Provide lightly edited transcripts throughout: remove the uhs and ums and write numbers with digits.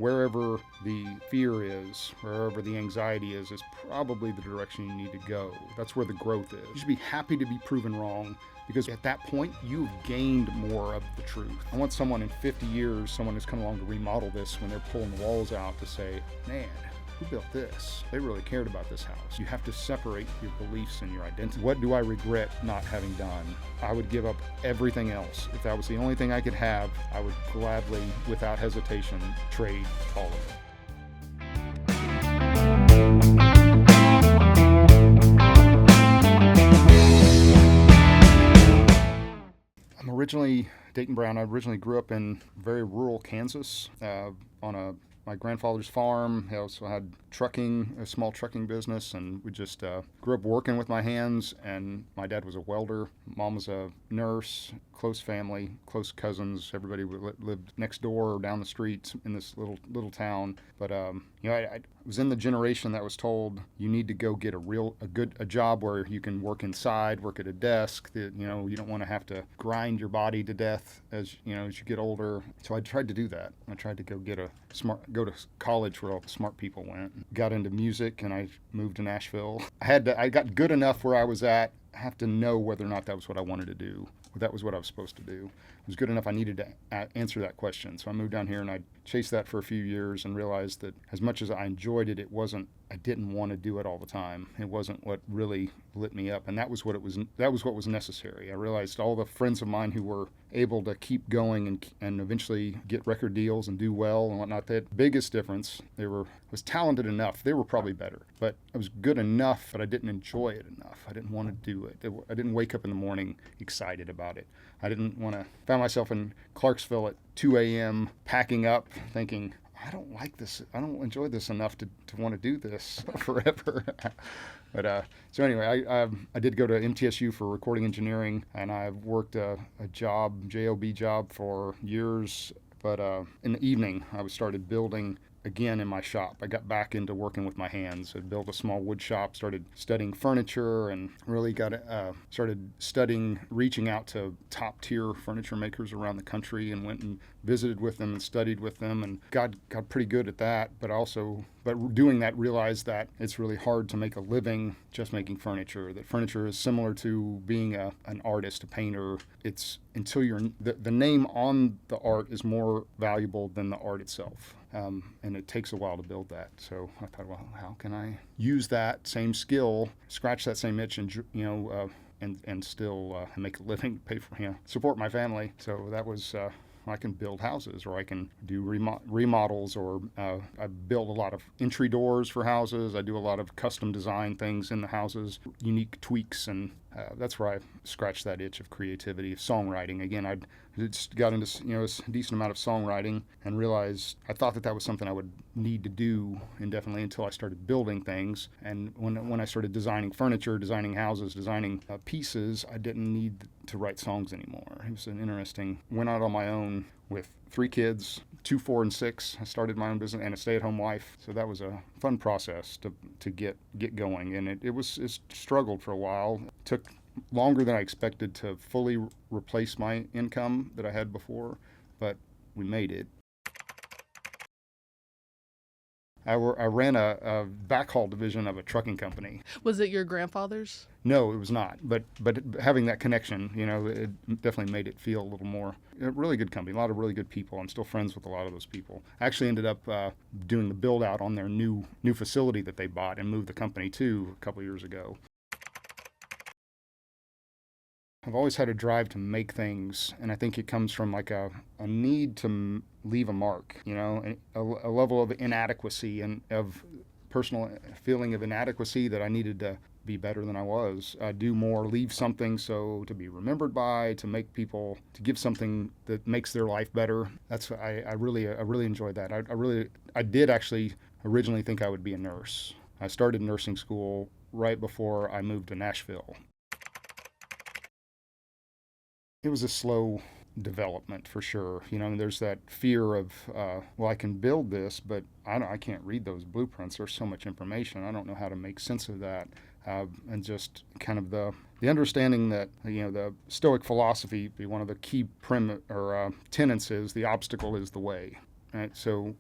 wherever the fear is, wherever the anxiety is probably the direction you need to go. That's where the growth is. You should be happy to be proven wrong, because at that point, you've gained more of the truth. I want someone in 50 years, someone who's come along to remodel this, when they're pulling the walls out, to say, man, who built this? They really cared about this house. You have to separate your beliefs and your identity. What do I regret not having done? I would give up everything else. If that was the only thing I could have, I would gladly, without hesitation, trade all of it. I'm originally Dayton Brown. I originally grew up in very rural Kansas on my grandfather's farm. He also had a small trucking business, and we just grew up working with my hands. And my dad was a welder. Mom was a nurse. Close family, close cousins. Everybody lived next door or down the street in this little town. But I was in the generation that was told you need to go get a job where you can work inside, work at a desk. That you don't want to have to grind your body to death as you get older. So I tried to do that. I tried to go to college where all the smart people went. Got into music, and I moved to Nashville. I got good enough where I was at. I have to know whether or not that was what I wanted to do. That was what I was supposed to do. It was good enough I needed to answer that question. So I moved down here, and I chased that for a few years and realized that as much as I enjoyed it, I didn't want to do it all the time. It wasn't what really lit me up, and that was what was necessary. I realized all the friends of mine who were able to keep going and eventually get record deals and do well and whatnot, that biggest difference, I was talented enough. They were probably better, but I was good enough, but I didn't enjoy it enough. I didn't want to do it. I didn't wake up in the morning excited about it. I didn't want to. Found myself in Clarksville at 2 a.m. packing up, thinking, I don't like this. I don't enjoy this enough to want to do this forever. But so anyway, I did go to MTSU for recording engineering, and I've worked a job, job for years. But in the evening, I started building again in my shop. I got back into working with my hands. I built a small wood shop, started studying furniture, and really started studying, reaching out to top tier furniture makers around the country, and went and visited with them and studied with them, and got pretty good at that. But doing that, realized that it's really hard to make a living just making furniture. That furniture is similar to being an artist, a painter. It's until the name on the art is more valuable than the art itself. And it takes a while to build that. So I thought, well, how can I use that same skill, scratch that same itch, and still make a living, pay for, support my family. So that was. I can build houses, or I can do remodels, or I build a lot of entry doors for houses. I do a lot of custom design things in the houses, unique tweaks, and that's where I scratched that itch of creativity, songwriting. Again, I got into a decent amount of songwriting, and realized I thought that was something I would need to do indefinitely until I started building things. And when I started designing furniture, designing houses, designing pieces, I didn't need to write songs anymore. It was went out on my own with 3 kids, 2, 4, and 6. I started my own business and a stay-at-home wife. So that was a fun process to get going. And it struggled for a while. It took longer than I expected to fully replace my income that I had before, but we made it. I ran a backhaul division of a trucking company. Was it your grandfather's? No, it was not. But having that connection, it definitely made it feel a little more. A really good company, a lot of really good people. I'm still friends with a lot of those people. I actually ended up doing the build out on their new facility that they bought and moved the company to a couple of years ago. I've always had a drive to make things, and I think it comes from like a need to leave a mark, a level of inadequacy and of personal feeling of inadequacy that I needed to be better than I was, do more, leave something so to be remembered by, to make people, to give something that makes their life better. I really enjoyed that. I did actually originally think I would be a nurse. I started nursing school right before I moved to Nashville. It was a slow development for sure. There's that fear of, I can build this, but I can't read those blueprints. There's so much information. I don't know how to make sense of that. And just kind of the understanding that, the Stoic philosophy, one of the key tenets is the obstacle is the way. right? So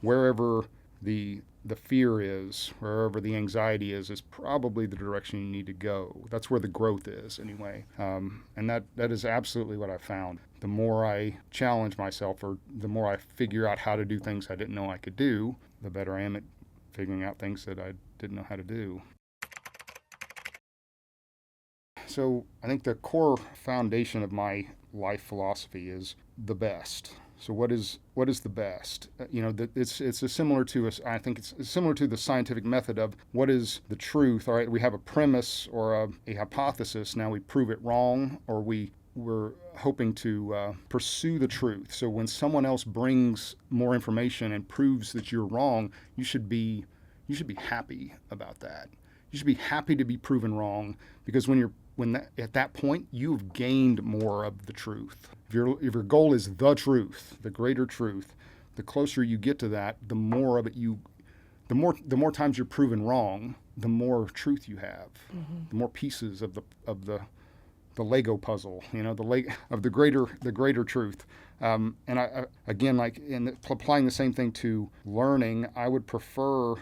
wherever the fear is, wherever the anxiety is probably the direction you need to go. That's where the growth is, anyway. And that is absolutely what I found. The more I challenge myself, or the more I figure out how to do things I didn't know I could do, the better I am at figuring out things that I didn't know how to do. So I think the core foundation of my life philosophy is the best. So what is the best? It's similar to I think it's similar to the scientific method of what is the truth. All right, we have a premise or a hypothesis. Now we prove it wrong, or we're hoping to pursue the truth. So when someone else brings more information and proves that you're wrong, you should be happy about that. You should be happy to be proven wrong, because at that point, you've gained more of the truth. If your goal is the truth, the greater truth, the closer you get to that, the more of it the more times you're proven wrong, the more truth you have, the more pieces of the Lego puzzle, of the greater truth. And I again, like applying the same thing to learning, I would prefer.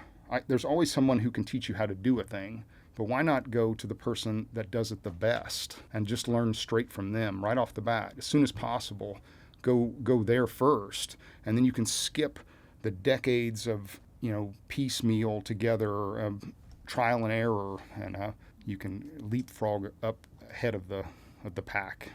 There's always someone who can teach you how to do a thing. But why not go to the person that does it the best and just learn straight from them right off the bat? As soon as possible, go there first, and then you can skip the decades of piecemeal together, trial and error, and you can leapfrog up ahead of the pack.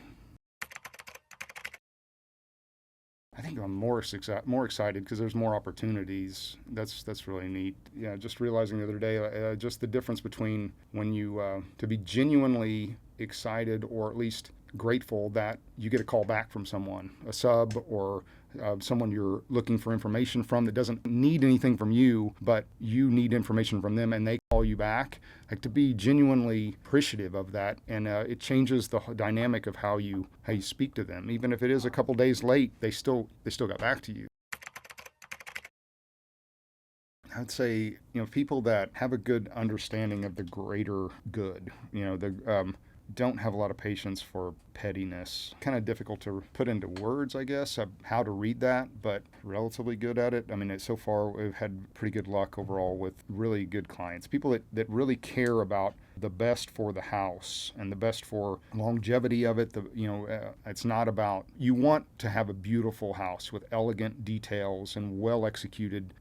I think I'm more excited because there's more opportunities. That's really neat. Yeah, just realizing the other day, just the difference between when you to be genuinely excited, or at least grateful that you get a call back from someone, a sub, or someone you're looking for information from that doesn't need anything from you, but you need information from them, and they call you back. Like, to be genuinely appreciative of that, and it changes the dynamic of how you speak to them. Even if it is a couple days late, they still got back to you. I'd say people that have a good understanding of the greater good, don't have a lot of patience for pettiness. Kind of difficult to put into words, I guess, of how to read that, but relatively good at it. I mean, so far we've had pretty good luck overall with really good clients. People that really care about the best for the house and the best for longevity of it. It's not about, you want to have a beautiful house with elegant details and well executed,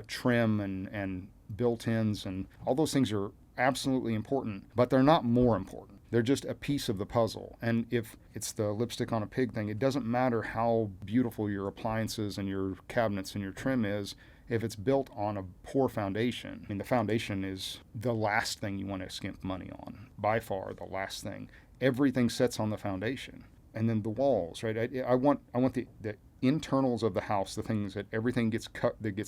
trim and built-ins, and all those things are absolutely important, but they're not more important. They're just a piece of the puzzle. And if it's the lipstick on a pig thing, it doesn't matter how beautiful your appliances and your cabinets and your trim is if it's built on a poor foundation. I mean, the foundation is the last thing you want to skimp money on, by far the last thing. Everything sets on the foundation. And then the walls, right? I want the internals of the house, the things that everything gets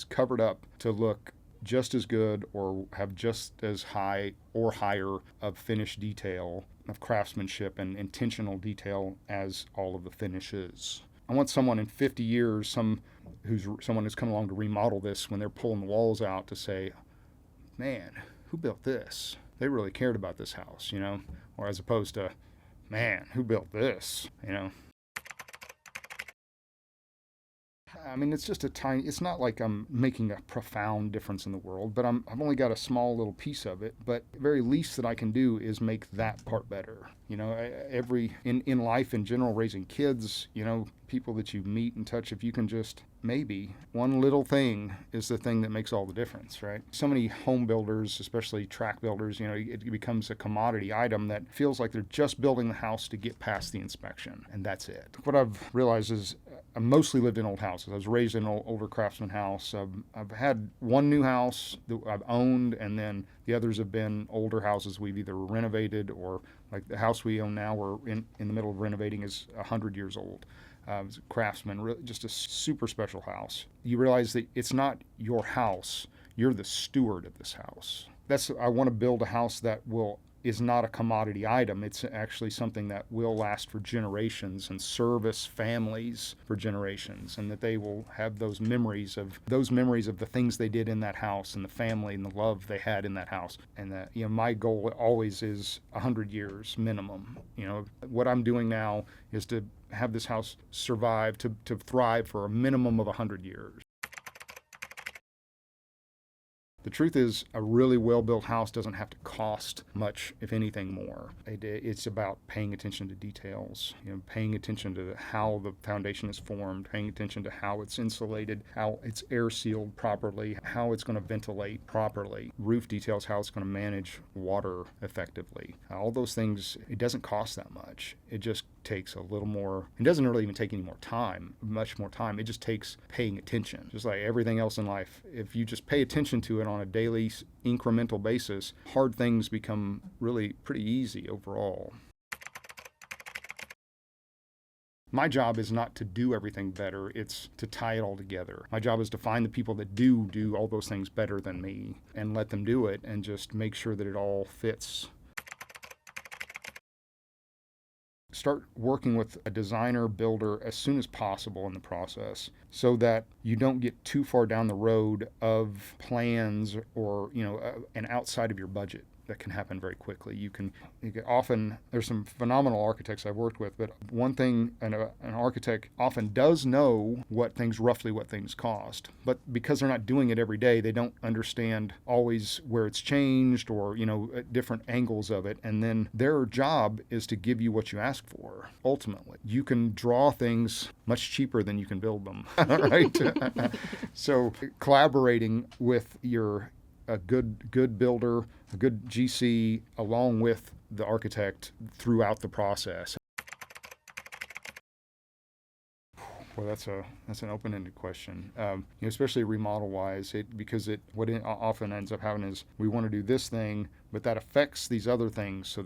covered up, to look just as good or have just as high or higher of finish detail, of craftsmanship and intentional detail as all of the finishes. I want someone in 50 years, someone who's come along to remodel this, when they're pulling the walls out, to say, man, who built this? They really cared about this house, or as opposed to, man, who built this, I mean, it's just it's not like I'm making a profound difference in the world, but I've only got a small little piece of it. But the very least that I can do is make that part better. In life in general, raising kids, people that you meet and touch, if you can just, maybe one little thing is the thing that makes all the difference, right? So many home builders, especially track builders, it becomes a commodity item that feels like they're just building the house to get past the inspection, and that's it. What I've realized is I mostly lived in old houses. I was raised in an older craftsman house. I've had one new house that I've owned, and then the others have been older houses we've either renovated, or like the house we own now, we're in the middle of renovating, is 100 years old. It's a craftsman, just a super special house. You realize that it's not your house. You're the steward of this house. I want to build a house that is not a commodity item. It's actually something that will last for generations and service families for generations, and that they will have those memories of the things they did in that house, and the family and the love they had in that house. And that, my goal always is 100 years minimum. What I'm doing now is to have this house survive, to thrive for a minimum of 100 years. The truth is, a really well-built house doesn't have to cost much, if anything, more. It's about paying attention to details, paying attention to how the foundation is formed, paying attention to how it's insulated, how it's air sealed properly, how it's going to ventilate properly, roof details, how it's going to manage water effectively. All those things, it doesn't cost that much. It just takes a little more. It doesn't really even take any more time, much more time. It just takes paying attention. Just like everything else in life, if you just pay attention to it on a daily incremental basis, hard things become really pretty easy overall. My job is not to do everything better, it's to tie it all together. My job is to find the people that do all those things better than me and let them do it and just make sure that it all fits. Start working with a designer builder as soon as possible in the process so that you don't get too far down the road of plans or and outside of your budget. That can happen very quickly. You can often, there's some phenomenal architects I've worked with, but one thing, an architect often does know roughly what things cost, but because they're not doing it every day, they don't understand always where it's changed or, different angles of it. And then their job is to give you what you ask for. Ultimately, you can draw things much cheaper than you can build them, right? So collaborating with a good builder, a good GC, along with the architect throughout the process. Well, that's an open-ended question, especially remodel-wise, because what it often ends up happening is we want to do this thing, but that affects these other things, so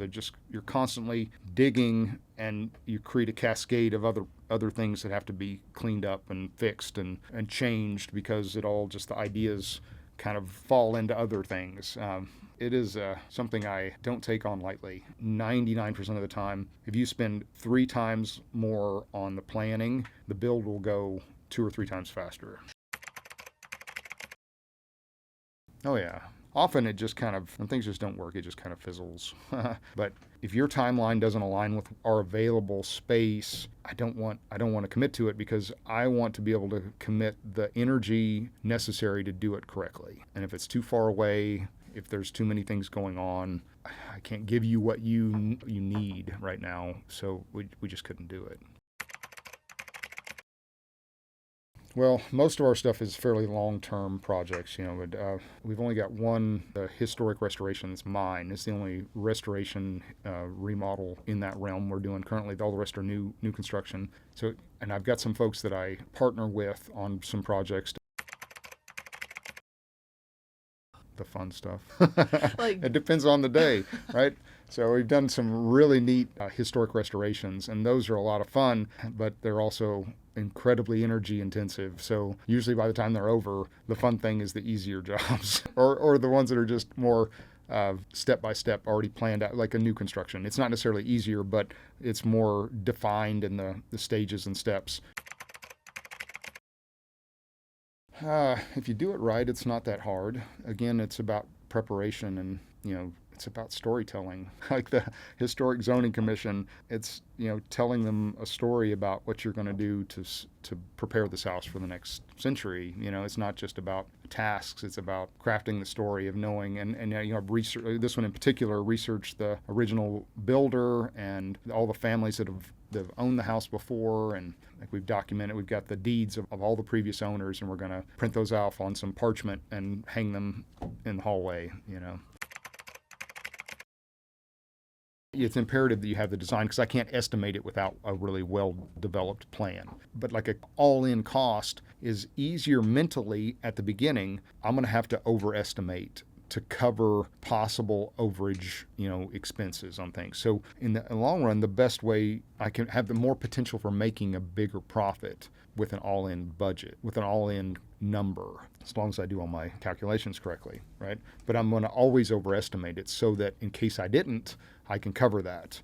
you're constantly digging, and you create a cascade of other things that have to be cleaned up and fixed and changed because the ideas kind of fall into other things. It is something I don't take on lightly. 99% of the time, if you spend 3 times more on the planning, the build will go 2 or 3 times faster. Oh yeah. Often it just when things just don't work, it just kind of fizzles. But if your timeline doesn't align with our available space, I don't want to commit to it because I want to be able to commit the energy necessary to do it correctly. And if it's too far away, if there's too many things going on, I can't give you what you need right now. So we just couldn't do it. Well, most of our stuff is fairly long-term projects, but we've only got one historic restoration that's mine. It's the only restoration remodel in that realm we're doing currently. All the rest are new construction. So, and I've got some folks that I partner with on some projects. The fun stuff. It depends on the day, right? So we've done some really neat historic restorations, and those are a lot of fun, but they're also incredibly energy intensive. So usually by the time they're over, the fun thing is the easier jobs or the ones that are just more step by step, already planned out, like a new construction. It's not necessarily easier, but it's more defined in the stages and steps. If you do it right, it's not that hard. Again, it's about preparation and, it's about storytelling. Like the Historic Zoning Commission, it's, telling them a story about what you're going to do to prepare this house for the next century. It's not just about tasks. It's about crafting the story of knowing and research, this one in particular, researched the original builder and all the families that have owned the house before, and like we've got the deeds of all the previous owners, and we're going to print those off on some parchment and hang them in the hallway. It's imperative that you have the design because I can't estimate it without a really well-developed plan. But like an all-in cost is easier mentally at the beginning. I'm going to have to overestimate to cover possible overage, expenses on things. So in the long run, the best way I can have the more potential for making a bigger profit with an all-in budget, with an all-in number, as long as I do all my calculations correctly, right? But I'm going to always overestimate it so that in case I didn't, I can cover that.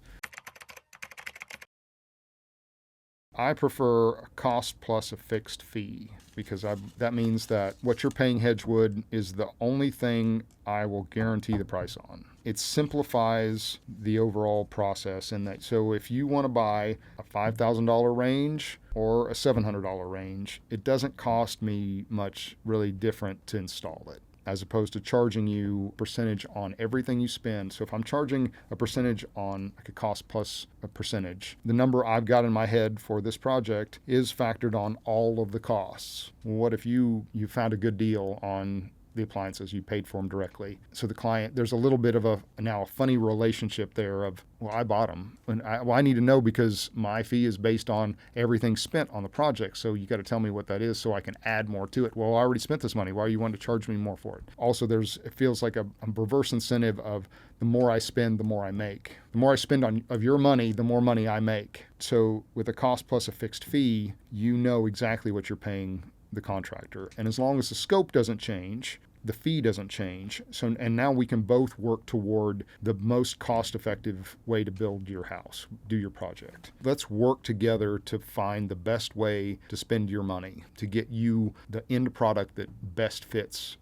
I prefer a cost plus a fixed fee because that means that what you're paying Hedgewood is the only thing I will guarantee the price on. It simplifies the overall process in that. So if you want to buy a $5,000 range or a $700 range, it doesn't cost me much really different to install it. as opposed to charging you a percentage on everything you spend. So if I'm charging a percentage on like a cost plus a percentage, the number I've got in my head for this project is factored on all of the costs. What if you found a good deal on the appliances, you paid for them directly? So the client, there's a little bit of a funny relationship there of, well, I bought them. And I need to know because my fee is based on everything spent on the project. So you got to tell me what that is so I can add more to it. Well, I already spent this money. Why are you wanting to charge me more for it? Also, it feels like a perverse incentive of the more I spend, the more I make. The more I spend of your money, the more money I make. So with a cost plus a fixed fee, you know exactly what you're paying the contractor. And as long as the scope doesn't change, the fee doesn't change. So, and now we can both work toward the most cost-effective way to build your house, do your project. Let's work together to find the best way to spend your money, to get you the end product that best fits.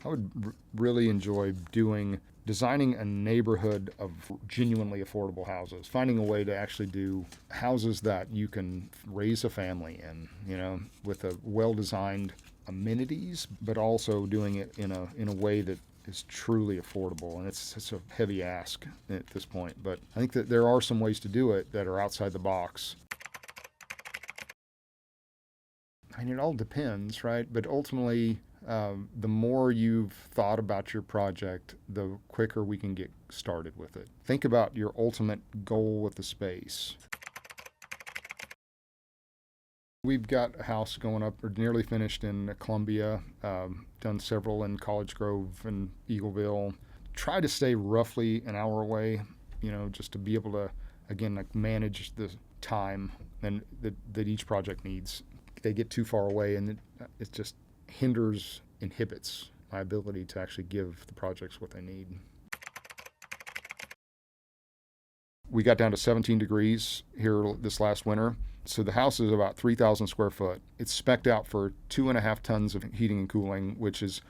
I would really enjoy designing a neighborhood of genuinely affordable houses, finding a way to actually do houses that you can raise a family in, with a well-designed amenities, but also doing it in a way that is truly affordable. And it's a heavy ask at this point, but I think that there are some ways to do it that are outside the box. I mean, it all depends, right? But ultimately, the more you've thought about your project, the quicker we can get started with it. Think about your ultimate goal with the space. We've got a house going up, or nearly finished in Columbia, done several in College Grove and Eagleville. Try to stay roughly an hour away, just to be able to, again, like manage the time and that each project needs. They get too far away and it just inhibits my ability to actually give the projects what they need. We got down to 17 degrees here this last winter. So the house is about 3,000 square foot. It's spec'd out for 2.5 tons of heating and cooling, which is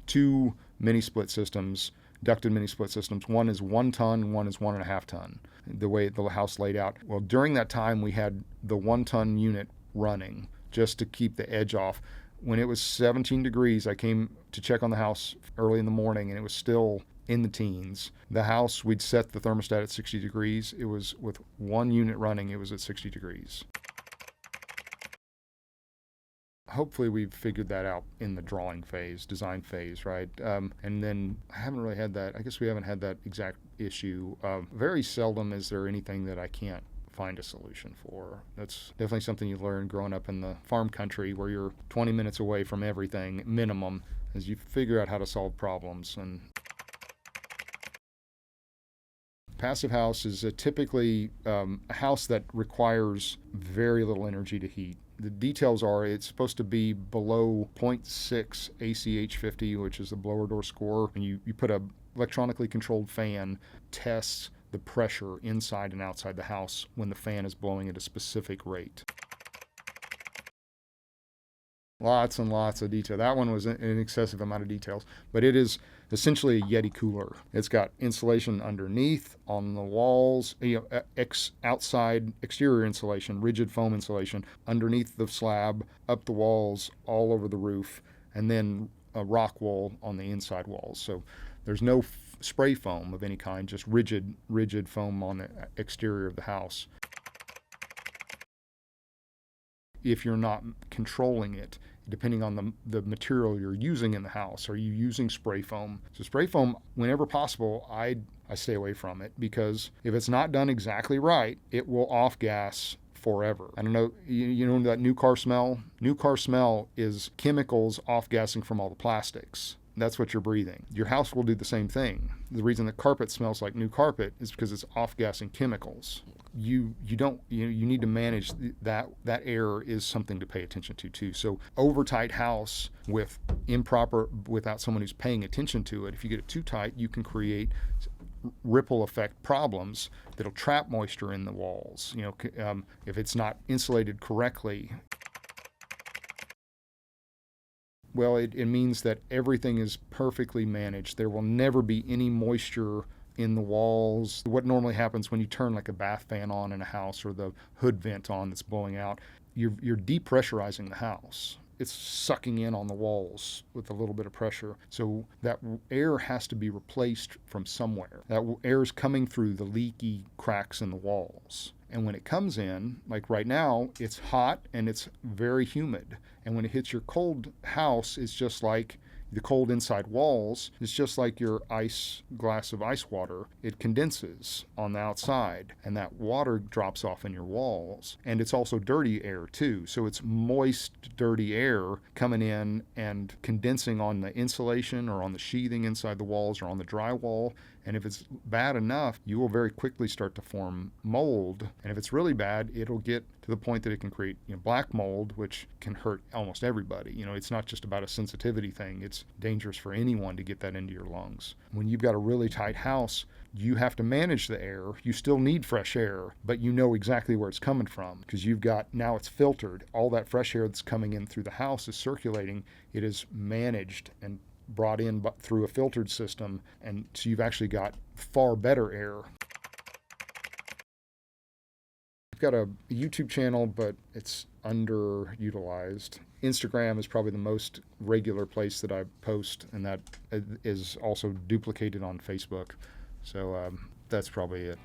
two mini split systems, ducted mini split systems. One is 1 ton, one is 1.5 ton, the way the house laid out. Well, during that time, we had the 1 ton unit running just to keep the edge off. When it was 17 degrees, I came to check on the house early in the morning, and it was still in the teens. The house, we'd set the thermostat at 60 degrees. It was, with one unit running, it was at 60 degrees. Hopefully we've figured that out in the drawing phase, design phase, right? And then I haven't really had that. I guess we haven't had that exact issue. Very seldom is there anything that I can't find a solution for. That's definitely something you learn growing up in the farm country where you're 20 minutes away from everything minimum, as you figure out how to solve problems. And passive house is typically a house that requires very little energy to heat. The details are it's supposed to be below 0.6 ACH50, which is the blower door score, and you put a electronically controlled fan, tests the pressure inside and outside the house when the fan is blowing at a specific rate. Lots and lots of detail. That one was an excessive amount of details, but it is essentially a Yeti cooler. It's got insulation underneath, on the walls, outside exterior insulation, rigid foam insulation, underneath the slab, up the walls, all over the roof, and then a rock wool on the inside walls. So there's no spray foam of any kind, just rigid foam on the exterior of the house. If you're not controlling it, depending on the material you're using in the house, are you using spray foam? So spray foam, whenever possible, I stay away from it, because if it's not done exactly right, it will off-gas forever. I don't know, you know that new car smell? New car smell is chemicals off-gassing from all the plastics. That's what you're breathing. Your house will do the same thing. The reason the carpet smells like new carpet is because it's off-gassing chemicals. You need to manage that. That air is something to pay attention to too. So over-tight house without someone who's paying attention to it, if you get it too tight, you can create ripple effect problems that'll trap moisture in the walls. If it's not insulated correctly. Well, it means that everything is perfectly managed. There will never be any moisture in the walls. What normally happens when you turn like a bath fan on in a house, or the hood vent on that's blowing out, you're depressurizing the house. it's sucking in on the walls with a little bit of pressure. So that air has to be replaced from somewhere. That air is coming through the leaky cracks in the walls. And when it comes in, like right now, it's hot and it's very humid. And when it hits your cold house, it's just like the cold inside walls. It's just like your glass of ice water. It condenses on the outside, and that water drops off in your walls. And it's also dirty air too. So it's moist, dirty air coming in and condensing on the insulation or on the sheathing inside the walls or on the drywall. And if it's bad enough, you will very quickly start to form mold. And if it's really bad, it'll get to the point that it can create black mold, which can hurt almost everybody. It's not just about a sensitivity thing. It's dangerous for anyone to get that into your lungs. When you've got a really tight house, you have to manage the air. You still need fresh air, but you know exactly where it's coming from because now it's filtered. All that fresh air that's coming in through the house is circulating. It is managed and brought in through a filtered system, and so you've actually got far better air. I've got a YouTube channel, but it's underutilized. Instagram is probably the most regular place that I post, and that is also duplicated on Facebook. So that's probably it.